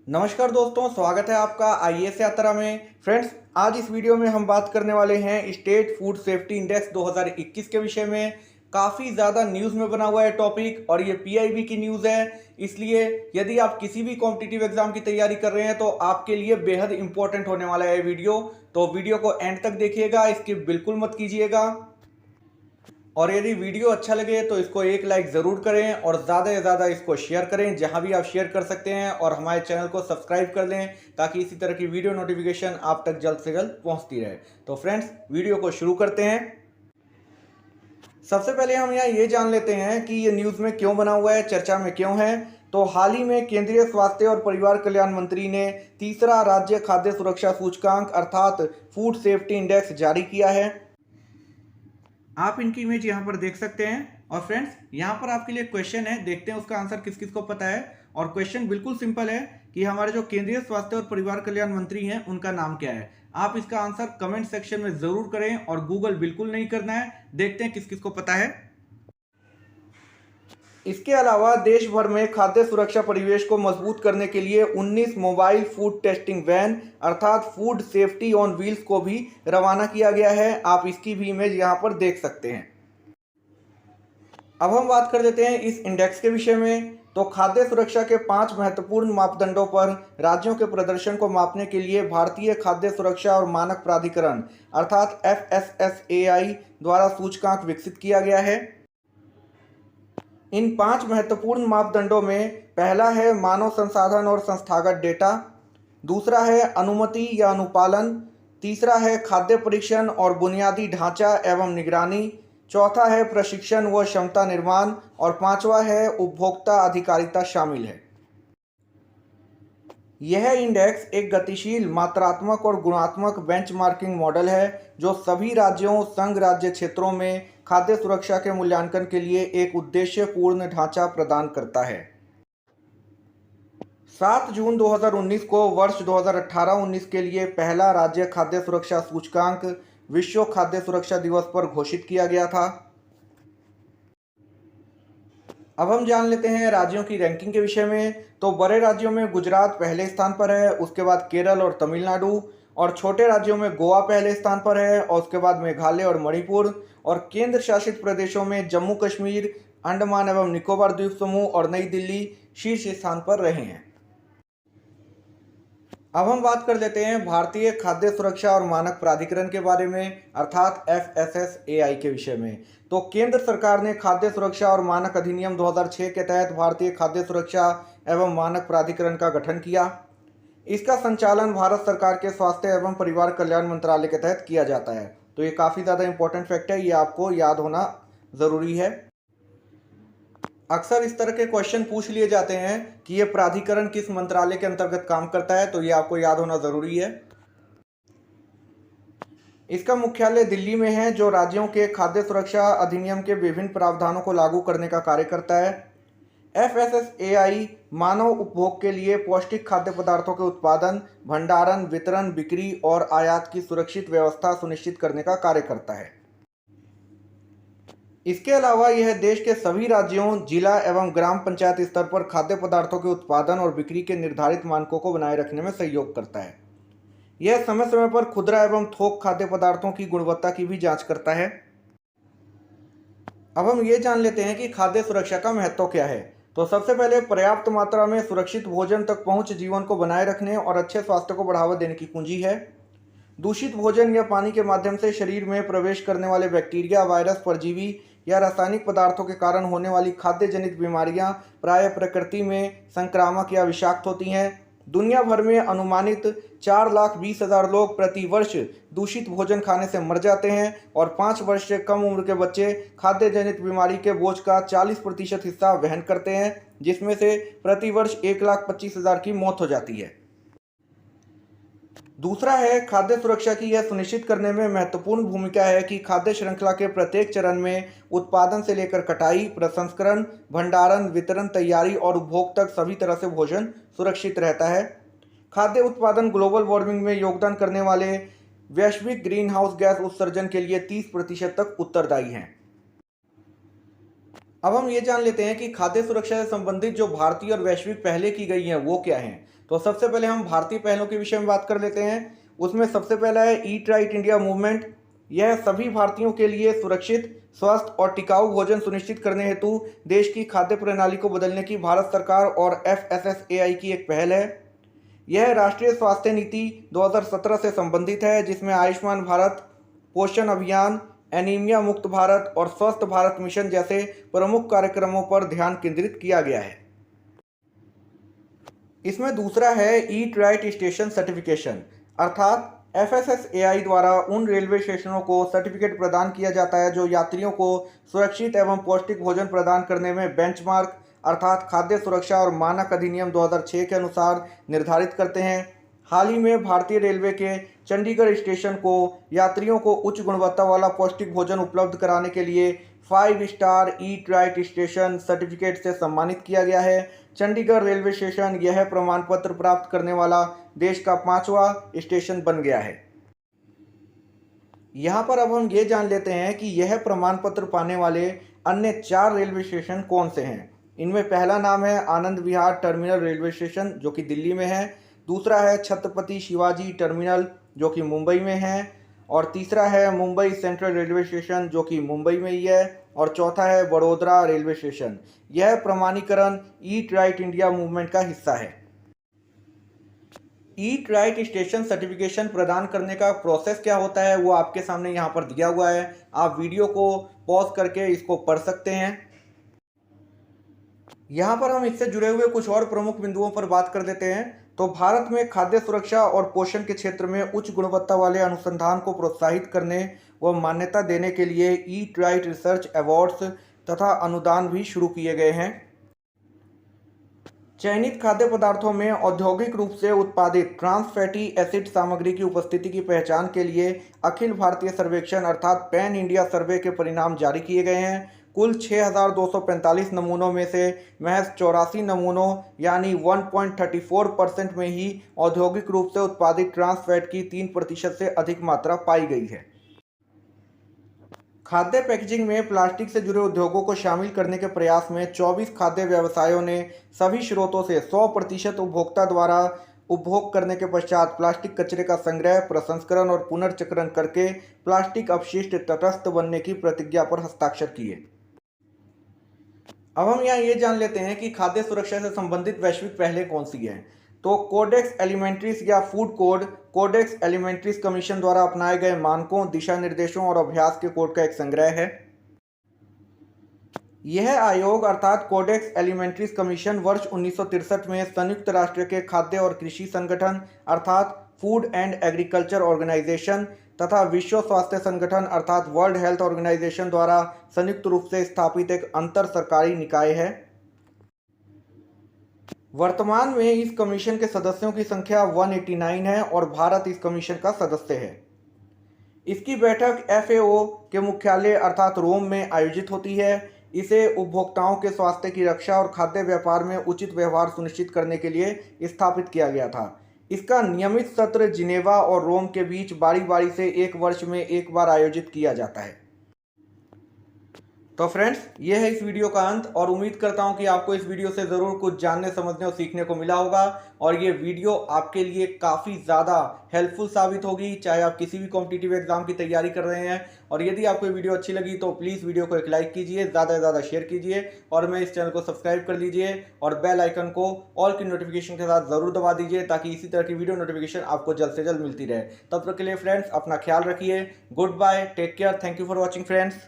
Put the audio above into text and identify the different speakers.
Speaker 1: नमस्कार दोस्तों, स्वागत है आपका आईएएस यात्रा में। फ्रेंड्स, आज इस वीडियो में हम बात करने वाले हैं स्टेट फूड सेफ्टी इंडेक्स 2021 के विषय में। काफ़ी ज़्यादा न्यूज़ में बना हुआ है टॉपिक और ये पीआईबी की न्यूज़ है, इसलिए यदि आप किसी भी कॉम्पिटिटिव एग्जाम की तैयारी कर रहे हैं तो आपके लिए बेहद इंपॉर्टेंट होने वाला है वीडियो। तो वीडियो को एंड तक देखिएगा, स्किप बिल्कुल मत कीजिएगा। और यदि वीडियो अच्छा लगे तो इसको एक लाइक ज़रूर करें और ज़्यादा से ज़्यादा इसको शेयर करें जहां भी आप शेयर कर सकते हैं, और हमारे चैनल को सब्सक्राइब कर लें ताकि इसी तरह की वीडियो नोटिफिकेशन आप तक जल्द से जल्द पहुंचती रहे। तो फ्रेंड्स, वीडियो को शुरू करते हैं। सबसे पहले हम यहाँ ये जान लेते हैं कि ये न्यूज़ में क्यों बना हुआ है, चर्चा में क्यों है। तो हाल ही में केंद्रीय स्वास्थ्य और परिवार कल्याण मंत्री ने तीसरा राज्य खाद्य सुरक्षा सूचकांक अर्थात फूड सेफ्टी इंडेक्स जारी किया है। आप इनकी इमेज यहाँ पर देख सकते हैं। और फ्रेंड्स, यहाँ पर आपके लिए क्वेश्चन है, देखते हैं उसका आंसर किस किस को पता है। और क्वेश्चन बिल्कुल सिंपल है कि हमारे जो केंद्रीय स्वास्थ्य और परिवार कल्याण मंत्री हैं उनका नाम क्या है। आप इसका आंसर कमेंट सेक्शन में जरूर करें और गूगल बिल्कुल नहीं करना है। देखते हैं किस किस को पता है। इसके अलावा देश भर में खाद्य सुरक्षा परिवेश को मजबूत करने के लिए 19 मोबाइल फूड टेस्टिंग वैन अर्थात फूड सेफ्टी ऑन व्हील्स को भी रवाना किया गया है। आप इसकी भी इमेज यहाँ पर देख सकते हैं। अब हम बात कर लेते हैं इस इंडेक्स के विषय में। तो खाद्य सुरक्षा के 5 महत्वपूर्ण मापदंडों पर राज्यों के प्रदर्शन को मापने के लिए भारतीय खाद्य सुरक्षा और मानक प्राधिकरण अर्थात FSSAI द्वारा सूचकांक विकसित किया गया है। इन 5 महत्वपूर्ण मापदंडों में पहला है मानव संसाधन और संस्थागत डेटा, दूसरा है अनुमति या अनुपालन, तीसरा है खाद्य परीक्षण और बुनियादी ढांचा एवं निगरानी, चौथा है प्रशिक्षण व क्षमता निर्माण और पांचवा है उपभोक्ता अधिकारिता शामिल है। यह इंडेक्स एक गतिशील मात्रात्मक और गुणात्मक बेंचमार्किंग मॉडल है जो सभी राज्यों संघ राज्य क्षेत्रों में खाद्य सुरक्षा के मूल्यांकन के लिए एक उद्देश्यपूर्ण ढांचा प्रदान करता है। 7 जून 2019 को वर्ष 2018-19 के लिए पहला राज्य खाद्य सुरक्षा सूचकांक विश्व खाद्य सुरक्षा दिवस पर घोषित किया गया था। अब हम जान लेते हैं राज्यों की रैंकिंग के विषय में। तो बड़े राज्यों में गुजरात पहले स्थान पर है, उसके बाद केरल और तमिलनाडु, और छोटे राज्यों में गोवा पहले स्थान पर है और उसके बाद मेघालय और मणिपुर, और केंद्र शासित प्रदेशों में जम्मू कश्मीर, अंडमान एवं निकोबार द्वीप समूह और नई दिल्ली शीर्ष स्थान पर रहे हैं। अब हम बात कर लेते हैं भारतीय खाद्य सुरक्षा और मानक प्राधिकरण के बारे में अर्थात FSSAI के विषय में। तो केंद्र सरकार ने खाद्य सुरक्षा और मानक अधिनियम 2006 के तहत भारतीय खाद्य सुरक्षा एवं मानक प्राधिकरण का गठन किया। इसका संचालन भारत सरकार के स्वास्थ्य एवं परिवार कल्याण मंत्रालय के तहत किया जाता है। तो ये काफ़ी ज़्यादा इंपॉर्टेंट फैक्ट है, ये आपको याद होना ज़रूरी है। अक्सर इस तरह के क्वेश्चन पूछ लिए जाते हैं कि ये प्राधिकरण किस मंत्रालय के अंतर्गत काम करता है, तो ये आपको याद होना ज़रूरी है। इसका मुख्यालय दिल्ली में है जो राज्यों के खाद्य सुरक्षा अधिनियम के विभिन्न प्रावधानों को लागू करने का कार्य करता है। FSSAI मानव उपभोग के लिए पौष्टिक खाद्य पदार्थों के उत्पादन, भंडारण, वितरण, बिक्री और आयात की सुरक्षित व्यवस्था सुनिश्चित करने का कार्य करता है। इसके अलावा यह देश के सभी राज्यों, जिला एवं ग्राम पंचायत स्तर पर खाद्य पदार्थों के उत्पादन और बिक्री के निर्धारित मानकों को बनाए रखने में सहयोग करता है। यह समय समय पर खुदरा एवं थोक खाद्य पदार्थों की गुणवत्ता की भी जांच करता है। अब हम ये जान लेते हैं कि खाद्य सुरक्षा का महत्व क्या है। तो सबसे पहले पर्याप्त मात्रा में सुरक्षित भोजन तक पहुंच जीवन को बनाए रखने और अच्छे स्वास्थ्य को बढ़ावा देने की कुंजी है। दूषित भोजन या पानी के माध्यम से शरीर में प्रवेश करने वाले बैक्टीरिया, वायरस, परजीवी या रासायनिक पदार्थों के कारण होने वाली खाद्य जनित बीमारियां प्रायः प्रकृति में संक्रामक या विषाक्त होती हैं। दुनिया भर में अनुमानित 4,20,000 लोग प्रति वर्ष दूषित भोजन खाने से मर जाते हैं और 5 वर्ष से कम उम्र के बच्चे खाद्य जनित बीमारी के बोझ का 40% हिस्सा वहन करते हैं, जिसमें से प्रति वर्ष 1,25,000 की मौत हो जाती है। दूसरा है खाद्य सुरक्षा की यह सुनिश्चित करने में महत्वपूर्ण भूमिका है कि खाद्य श्रृंखला के प्रत्येक चरण में उत्पादन से लेकर कटाई, प्रसंस्करण, भंडारण, वितरण, तैयारी और उपभोग तक सभी तरह से भोजन सुरक्षित रहता है। खाद्य उत्पादन ग्लोबल वार्मिंग में योगदान करने वाले वैश्विक ग्रीन हाउस गैस उत्सर्जन के लिए 30% तक उत्तरदायी हैं। अब हम ये जान लेते हैं कि खाद्य सुरक्षा से संबंधित जो भारतीय और वैश्विक पहले की गई हैं वो क्या हैं। तो सबसे पहले हम भारतीय पहलों के विषय में बात कर लेते हैं। उसमें सबसे पहला है ईट राइट इंडिया मूवमेंट। यह सभी भारतीयों के लिए सुरक्षित, स्वस्थ और टिकाऊ भोजन सुनिश्चित करने हेतु देश की खाद्य प्रणाली को बदलने की भारत सरकार और FSSAI की एक पहल है। यह राष्ट्रीय स्वास्थ्य नीति 2017 से संबंधित है, जिसमें आयुष्मान भारत, पोषण अभियान, एनीमिया मुक्त भारत और स्वस्थ भारत मिशन जैसे प्रमुख कार्यक्रमों पर ध्यान केंद्रित किया गया है। इसमें दूसरा है ईट राइट स्टेशन सर्टिफिकेशन, अर्थात FSSAI द्वारा उन रेलवे स्टेशनों को सर्टिफिकेट प्रदान किया जाता है जो यात्रियों को सुरक्षित एवं पौष्टिक भोजन प्रदान करने में बेंचमार्क अर्थात खाद्य सुरक्षा और मानक अधिनियम 2006 के अनुसार निर्धारित करते हैं। हाल ही में भारतीय रेलवे के चंडीगढ़ स्टेशन को यात्रियों को उच्च गुणवत्ता वाला पौष्टिक भोजन उपलब्ध कराने के लिए 5 star eat right station certificate से सम्मानित किया गया है। चंडीगढ़ रेलवे स्टेशन यह प्रमाण पत्र प्राप्त करने वाला देश का 5वां स्टेशन बन गया है। यहाँ पर अब हम ये जान लेते हैं कि यह प्रमाण पत्र पाने वाले अन्य 4 रेलवे स्टेशन कौन से हैं। इनमें पहला नाम है Anand Vihar terminal railway station जो कि दिल्ली में है। दूसरा है छत्रपति शिवाजी टर्मिनल जो कि मुंबई में है। और तीसरा है मुंबई सेंट्रल रेलवे स्टेशन जो कि मुंबई में ही है। और चौथा है वडोदरा रेलवे स्टेशन। यह प्रमाणीकरण ईट राइट इंडिया मूवमेंट का हिस्सा है। ईट राइट स्टेशन सर्टिफिकेशन प्रदान करने का प्रोसेस क्या होता है वो आपके सामने यहाँ पर दिया हुआ है। आप वीडियो को पॉज करके इसको पढ़ सकते हैं। यहाँ पर हम इससे जुड़े हुए कुछ और प्रमुख बिंदुओं पर बात कर लेते हैं। तो भारत में खाद्य सुरक्षा और पोषण के क्षेत्र में उच्च गुणवत्ता वाले अनुसंधान को प्रोत्साहित करने व मान्यता देने के लिए ईट राइट रिसर्च अवार्ड्स तथा अनुदान भी शुरू किए गए हैं। चयनित खाद्य पदार्थों में औद्योगिक रूप से उत्पादित ट्रांस फैटी एसिड सामग्री की उपस्थिति की पहचान के लिए अखिल भारतीय सर्वेक्षण अर्थात पैन इंडिया सर्वे के परिणाम जारी किए गए हैं। कुल 6,245 नमूनों में से महज 84 नमूनों यानी 1.34% में ही औद्योगिक रूप से उत्पादित ट्रांस फैट की 3% से अधिक मात्रा पाई गई है। खाद्य पैकेजिंग में प्लास्टिक से जुड़े उद्योगों को शामिल करने के प्रयास में 24 खाद्य व्यवसायों ने सभी स्रोतों से 100% उपभोक्ता द्वारा उपभोग करने के पश्चात प्लास्टिक कचरे का संग्रह, प्रसंस्करण और पुनर्चक्रण करके प्लास्टिक अपशिष्ट तटस्थ बनने की प्रतिज्ञा पर हस्ताक्षर किए। अब हम यहाँ ये जान लेते हैं कि खाद्य सुरक्षा से संबंधित वैश्विक पहलें कौन सी हैं। तो कोडेक्स एलिमेंट्रीज या फूड कोड कोडेक्स एलिमेंट्रीज कमीशन द्वारा अपनाए गए मानकों, दिशा निर्देशों और अभ्यास के कोड का एक संग्रह है। यह आयोग अर्थात कोडेक्स एलिमेंट्रीज कमीशन वर्ष 1963 में संयुक्त राष्ट्र के खाद्य और कृषि संगठन अर्थात फूड एंड एग्रीकल्चर ऑर्गेनाइजेशन तथा विश्व स्वास्थ्य संगठन अर्थात वर्ल्ड हेल्थ ऑर्गेनाइजेशन द्वारा संयुक्त रूप से स्थापित एक अंतर सरकारी निकाय है। वर्तमान में इस कमीशन के सदस्यों की संख्या 189 है और भारत इस कमीशन का सदस्य है। इसकी बैठक FAO के मुख्यालय अर्थात रोम में आयोजित होती है। इसे उपभोक्ताओं के स्वास्थ्य की रक्षा और खाद्य व्यापार में उचित व्यवहार सुनिश्चित करने के लिए स्थापित किया गया था। इसका नियमित सत्र जिनेवा और रोम के बीच बारी बारी से एक वर्ष में एक बार आयोजित किया जाता है। तो फ्रेंड्स, ये है इस वीडियो का अंत और उम्मीद करता हूँ कि आपको इस वीडियो से ज़रूर कुछ जानने, समझने और सीखने को मिला होगा और ये वीडियो आपके लिए काफ़ी ज़्यादा हेल्पफुल साबित होगी, चाहे आप किसी भी कॉम्पिटिटिव एग्जाम की तैयारी कर रहे हैं। और यदि आपको ये वीडियो अच्छी लगी तो प्लीज़ वीडियो को एक लाइक कीजिए, ज़्यादा से ज़्यादा शेयर कीजिए और मैं इस चैनल को सब्सक्राइब कर लीजिए और बेल आइकन को ऑल की नोटिफिकेशन के साथ ज़रूर दबा दीजिए ताकि इसी तरह की वीडियो नोटिफिकेशन आपको जल्द से जल्द मिलती रहे। तब तक के लिए फ्रेंड्स अपना ख्याल रखिए। Good bye, take care, thank you for watching friends.